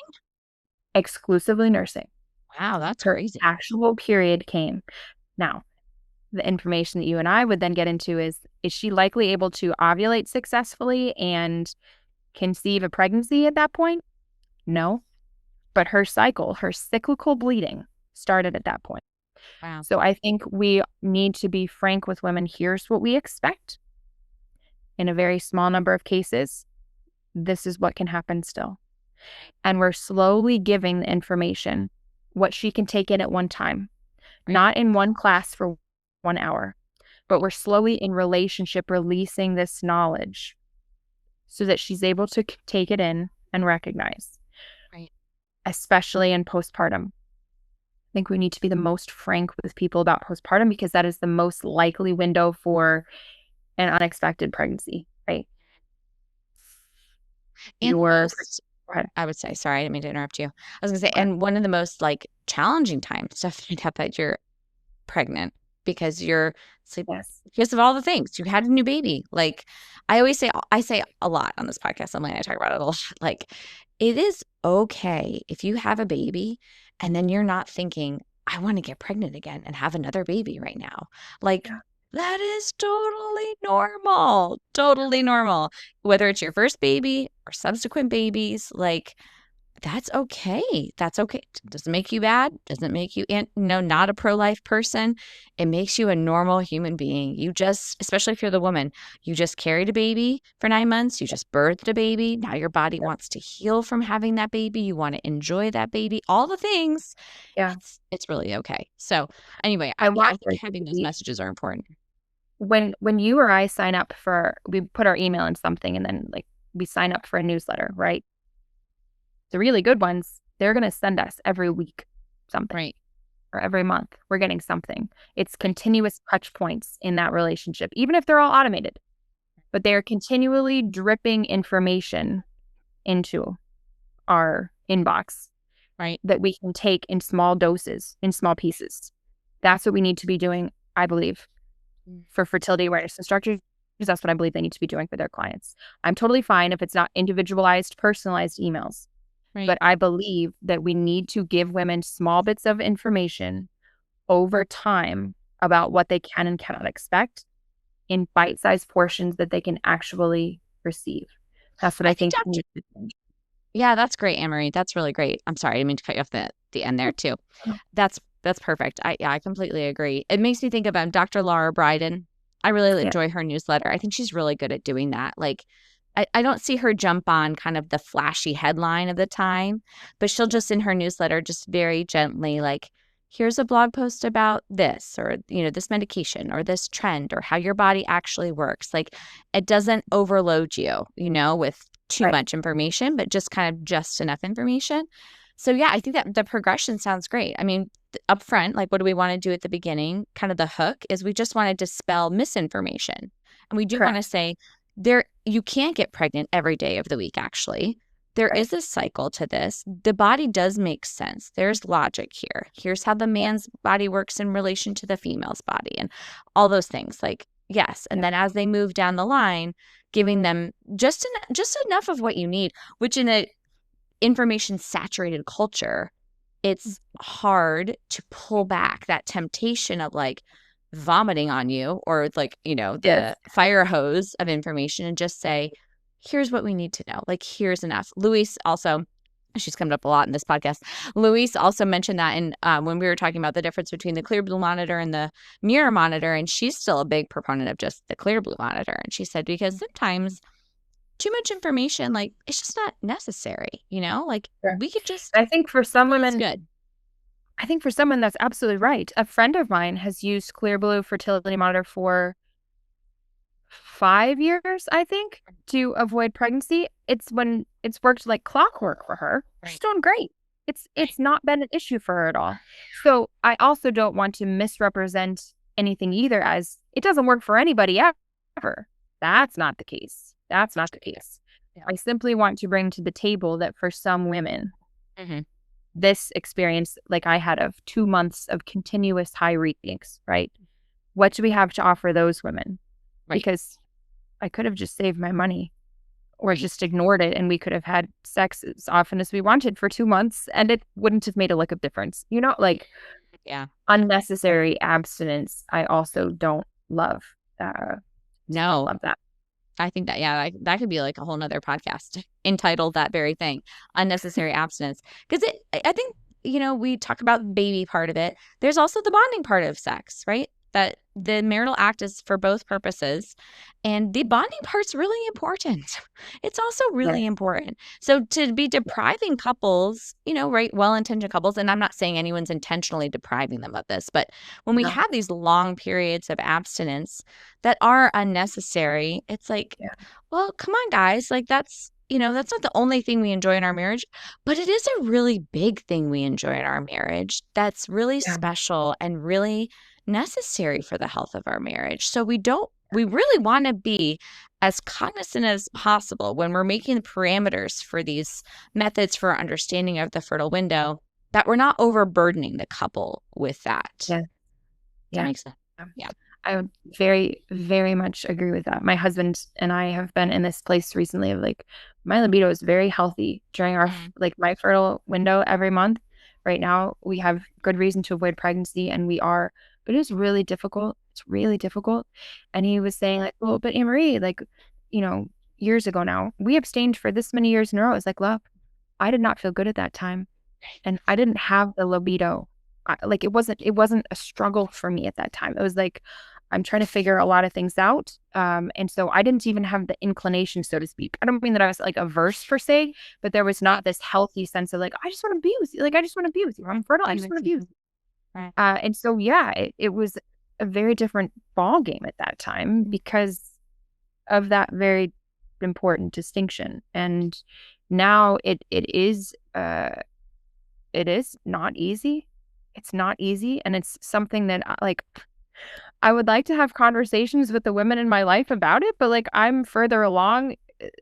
Exclusively nursing. Wow, that's Her crazy. actual period came. Now, the information that you and I would then get into is she likely able to ovulate successfully and conceive a pregnancy at that point? No. But her cycle, her cyclical bleeding started at that point. Wow. So I think we need to be frank with women. Here's what we expect. In a very small number of cases, this is what can happen still. And we're slowly giving the information, what she can take in at one time, not in one class for 1 hour, but we're slowly in relationship releasing this knowledge so that she's able to take it in and recognize, Right. especially in postpartum. I think we need to be the most frank with people about postpartum because that is the most likely window for an unexpected pregnancy, right? And Go ahead. I would say, sorry, I didn't mean to interrupt you. I was gonna say, and one of the most like challenging times to find out that you're pregnant because you're Yes. because of all the things you had a new baby. Like I say a lot on this podcast. I talk about it a lot. Like it is okay if you have a baby and then you're not thinking, I want to get pregnant again and have another baby right now. Like Yeah. that is totally normal. Whether it's your first baby or subsequent babies, like that's okay. That's okay. Doesn't make you bad. Doesn't make you, not a pro-life person. It makes you a normal human being. You just, especially if you're the woman, you just carried a baby for 9 months. You just birthed a baby. Now your body wants to heal from having that baby. You want to enjoy that baby. All the things. Yeah. It's really okay. So anyway, I I want think having those messages are important. when you or I sign up we put our email in something and then like we sign up for a newsletter, right? The really good ones, they're going to send us every week something. Right. Or every month. We're getting something. It's continuous touch points in that relationship, even if they're all automated. But they are continually dripping information into our inbox. Right. That we can take in small doses, in small pieces. That's what we need to be doing, I believe, for fertility awareness instructors. That's what I believe they need to be doing for their clients. I'm totally fine if it's not individualized, personalized emails. Right. But I believe that we need to give women small bits of information over time about what they can and cannot expect in bite-sized portions that they can actually receive. That's what I think. Yeah, that's great, Anne-Marie. That's really great. I'm sorry, I didn't mean to cut you off the end there too. That's perfect. I completely agree. It makes me think about Dr. Laura Bryden. I really enjoy her newsletter. I think she's really good at doing that. Like I don't see her jump on kind of the flashy headline of the time, but she'll just in her newsletter just very gently like, here's a blog post about this or, this medication or this trend or how your body actually works. Like it doesn't overload you, with too much information, but just enough information. So yeah, I think that the progression sounds great. I mean, up front, like what do we want to do at the beginning? Kind of the hook is we just want to dispel misinformation. And we do want to say you can't get pregnant every day of the week, actually. There is a cycle to this. The body does make sense. There's logic here. Here's how the man's body works in relation to the female's body and all those things. Like, yes. And then as they move down the line, giving them just enough of what you need, which in a information saturated culture, it's hard to pull back that temptation of like vomiting on you or like, the fire hose of information and just say, here's what we need to know. Like, here's enough. Louise also, she's come up a lot in this podcast. Louise also mentioned that in when we were talking about the difference between the Clear Blue Monitor and the Mira Monitor, and she's still a big proponent of just the Clear Blue Monitor. And she said, because sometimes too much information, like it's just not necessary, like we could just, I think for some women, good. I think for someone that's absolutely right. A friend of mine has used Clear Blue Fertility Monitor for 5 years, I think, to avoid pregnancy. It's worked like clockwork for her. Right. She's doing great. It's not been an issue for her at all. So I also don't want to misrepresent anything either as it doesn't work for anybody ever. That's not the case. That's not the case. Yeah. I simply want to bring to the table that for some women, this experience like I had of 2 months of continuous high readings, right? What do we have to offer those women? Right. Because I could have just saved my money or just ignored it and we could have had sex as often as we wanted for 2 months and it wouldn't have made a lick of difference. Unnecessary abstinence, I also don't love. No. Love that. I think that, that could be like a whole nother podcast entitled that very thing, unnecessary abstinence. Because I think we talk about the baby part of it. There's also the bonding part of sex, right? That the marital act is for both purposes. And the bonding part's really important. It's also really important. So to be depriving couples, right, well-intentioned couples, and I'm not saying anyone's intentionally depriving them of this, but when we have these long periods of abstinence that are unnecessary, it's like, well, come on, guys. Like that's not the only thing we enjoy in our marriage, but it is a really big thing we enjoy in our marriage that's really special and really necessary for the health of our marriage. So we really want to be as cognizant as possible when we're making the parameters for these methods for our understanding of the fertile window, that we're not overburdening the couple with that. That makes sense. Yeah. I would very, very much agree with that. My husband and I have been in this place recently of like, my libido is very healthy during our my fertile window every month. Right now, we have good reason to avoid pregnancy, and it is really difficult. It's really difficult. And he was saying like, well, but Anne-Marie, like, years ago now, we abstained for this many years in a row. It's like, look, I did not feel good at that time, and I didn't have the libido. Like it wasn't a struggle for me at that time. It was like, I'm trying to figure a lot of things out. And so I didn't even have the inclination, so to speak. I don't mean that I was like averse per se, but there was not this healthy sense of like, I just want to be with you. Like, I just want to be with you. I'm fertile. I just want to be with you. Right. And so, it was a very different ball game at that time because of that very important distinction. And now it is not easy. It's not easy. And it's something that I would like to have conversations with the women in my life about it, but like I'm further along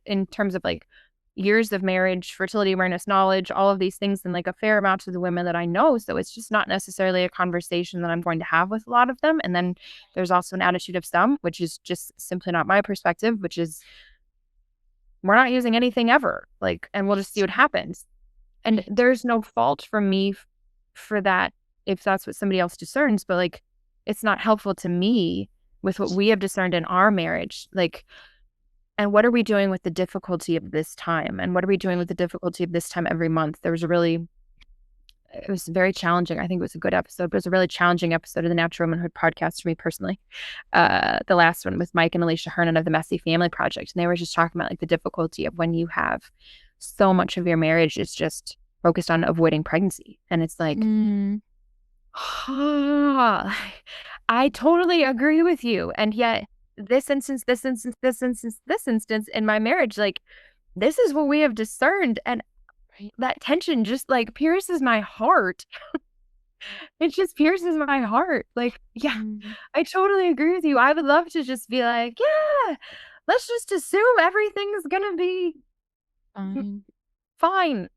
in terms of like years of marriage, fertility awareness, knowledge, all of these things, and like a fair amount of the women that I know. So it's just not necessarily a conversation that I'm going to have with a lot of them. And then there's also an attitude of some, which is just simply not my perspective, which is we're not using anything ever. Like, and we'll just see what happens. And there's no fault for me for that if that's what somebody else discerns, but like, it's not helpful to me with what we have discerned in our marriage. Like, and what are we doing with the difficulty of this time? And what are we doing with the difficulty of this time every month? It was very challenging. I think it was a good episode, but it was a really challenging episode of the Natural Womanhood podcast for me personally. The last one with Mike and Alicia Hernan of the Messy Family Project. And they were just talking about like the difficulty of when you have so much of your marriage is just focused on avoiding pregnancy. And it's like, I totally agree with you. And yet this instance in my marriage, like this is what we have discerned. And that tension just like pierces my heart. It just pierces my heart. Like, I totally agree with you. I would love to just be like, let's just assume everything's gonna be fine.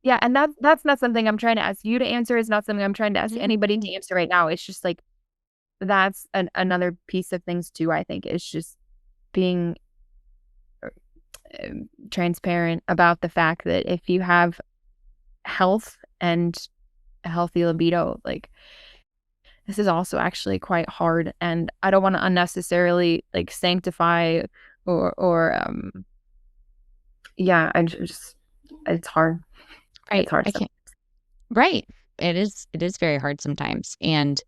Yeah, and that's not something I'm trying to ask you to answer. It's not something I'm trying to ask anybody to answer right now. It's just like that's another piece of things too. I think it's just being transparent about the fact that if you have health and a healthy libido, like this is also actually quite hard. And I don't want to unnecessarily like sanctify or I just it's hard. Right. It's hard. Right. It is very hard sometimes. And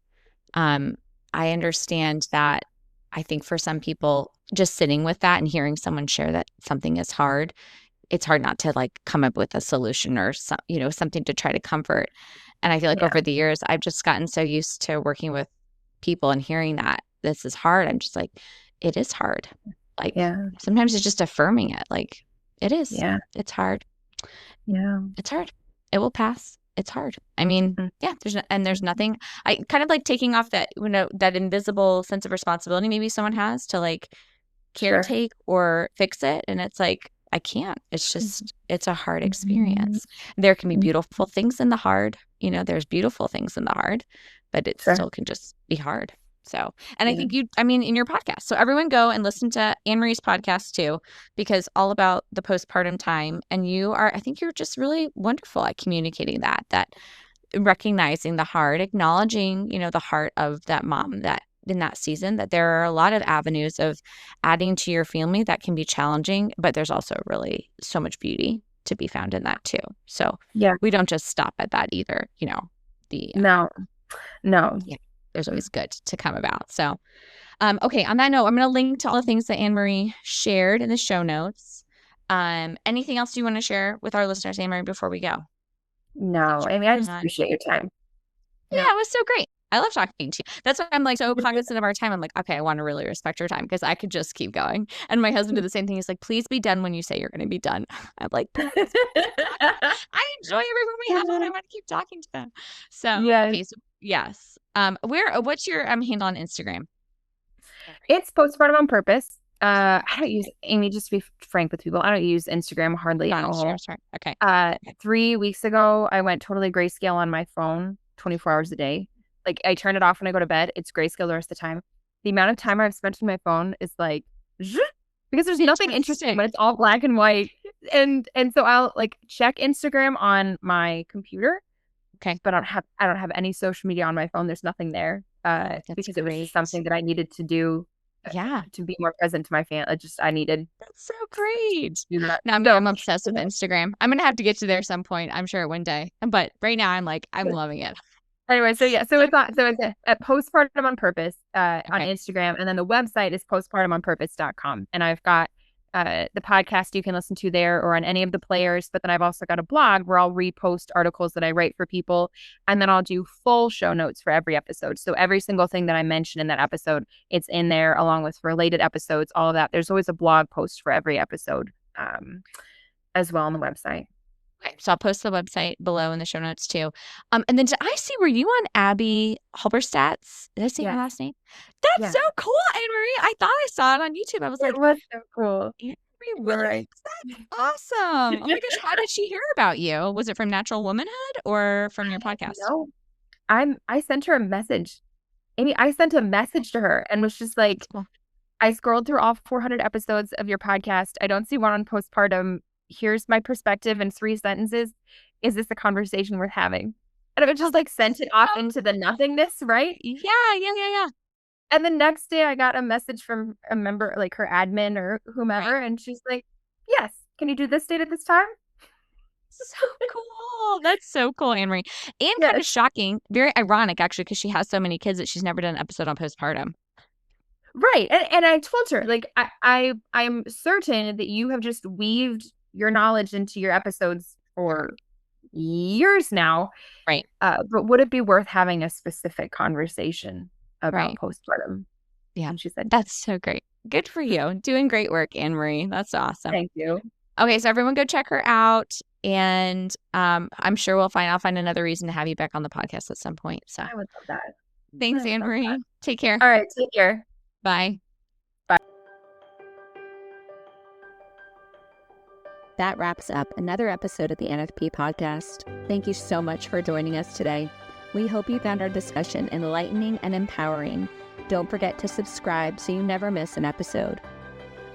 I understand that. I think for some people, just sitting with that and hearing someone share that something is hard, it's hard not to like come up with a solution or something to try to comfort. And I feel like over the years, I've just gotten so used to working with people and hearing that this is hard. I'm just like, it is hard. Like sometimes it's just affirming it. Like it is. Yeah. It's hard. Yeah. It's hard. It will pass. It's hard. I mean, there's nothing. I kind of like taking off that, that invisible sense of responsibility maybe someone has to like caretake or fix it. And it's like, I can't. It's just, it's a hard experience. There can be beautiful things in the hard. There's beautiful things in the hard, but it still can just be hard. So, and I think in your podcast, so everyone go and listen to Anne-Marie's podcast too, because all about the postpartum time. And I think you're just really wonderful at communicating that recognizing the heart, acknowledging, the heart of that mom that in that season, that there are a lot of avenues of adding to your family that can be challenging, but there's also really so much beauty to be found in that too. So Yeah. we don't just stop at that either. No. Yeah, there's always good to come about. So, okay. On that note, I'm going to link to all the things that Anne-Marie shared in the show notes. Anything else you want to share with our listeners, Anne-Marie, before we go? No, I mean, I just appreciate your time. Yeah, it was so great. I love talking to you. That's why I'm like so cognizant of our time. I'm like, okay, I want to really respect your time because I could just keep going. And my husband did the same thing. He's like, please be done when you say you're going to be done. I'm like, I enjoy everyone we have on. I want to keep talking to them. So, okay, so yes. What's your handle on Instagram? It's Postpartum on Purpose. I don't use, Amy, just to be frank with people, I don't use Instagram hardly at all. Sorry. Okay. 3 weeks ago, I went totally grayscale on my phone 24 hours a day. Like, I turn it off when I go to bed. It's grayscale the rest of the time. The amount of time I've spent on my phone is like, because there's nothing interesting, but it's all black and white. And so I'll like check Instagram on my computer. Okay. But I don't have any social media on my phone. There's nothing there. Because it was just something that I needed to do. Yeah. To be more present to my family. I needed. That's so great. Do that. Now I'm obsessed with Instagram. I'm going to have to get to there some point, I'm sure, one day. But right now I'm loving it. Anyway, so it's at Postpartum on Purpose on Instagram, and then the website is postpartumonpurpose.com. And I've got the podcast you can listen to there or on any of the players, but then I've also got a blog where I'll repost articles that I write for people, and then I'll do full show notes for every episode. So every single thing that I mention in that episode, it's in there along with related episodes, all of that. There's always a blog post for every episode as well on the website. Okay, so I'll post the website below in the show notes too. And then did I see, were you on Abby Halberstadt's? Did I say her last name? That's so cool, Anne-Marie. I thought I saw it on YouTube. I was like, it was so cool. Anne-Marie, that's awesome. Oh my gosh, how did she hear about you? Was it from Natural Womanhood or from your podcast? No, I sent her a message. Amy, I sent a message to her and was just like, I scrolled through all 400 episodes of your podcast. I don't see one on postpartum. Here's my perspective in 3 sentences. Is this a conversation worth having? And it just like sent it off into the nothingness, right? Yeah. And the next day I got a message from a member, like her admin or whomever, and she's like, yes, can you do this date at this time? So cool. That's so cool, Anne-Marie. And kind of shocking, very ironic actually, because she has so many kids that she's never done an episode on postpartum. Right. And I told her, like, I'm certain that you have just weaved your knowledge into your episodes for years now. Right. But would it be worth having a specific conversation about postpartum? Yeah. And she said, that's so great. Good for you. Doing great work, Anne-Marie. That's awesome. Thank you. Okay. So everyone go check her out. And I'm sure I'll find another reason to have you back on the podcast at some point. So I would love that. Thanks, Anne-Marie. Take care. All right. Take care. Bye. That wraps up another episode of the NFP Podcast. Thank you so much for joining us today. We hope you found our discussion enlightening and empowering. Don't forget to subscribe so you never miss an episode.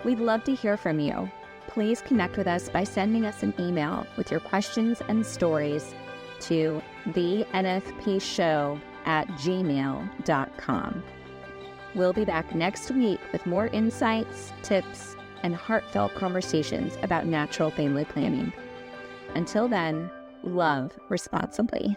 We'd love to hear from you. Please connect with us by sending us an email with your questions and stories to thenfpshow@gmail.com. We'll be back next week with more insights, tips, and heartfelt conversations about natural family planning. Until then, love responsibly.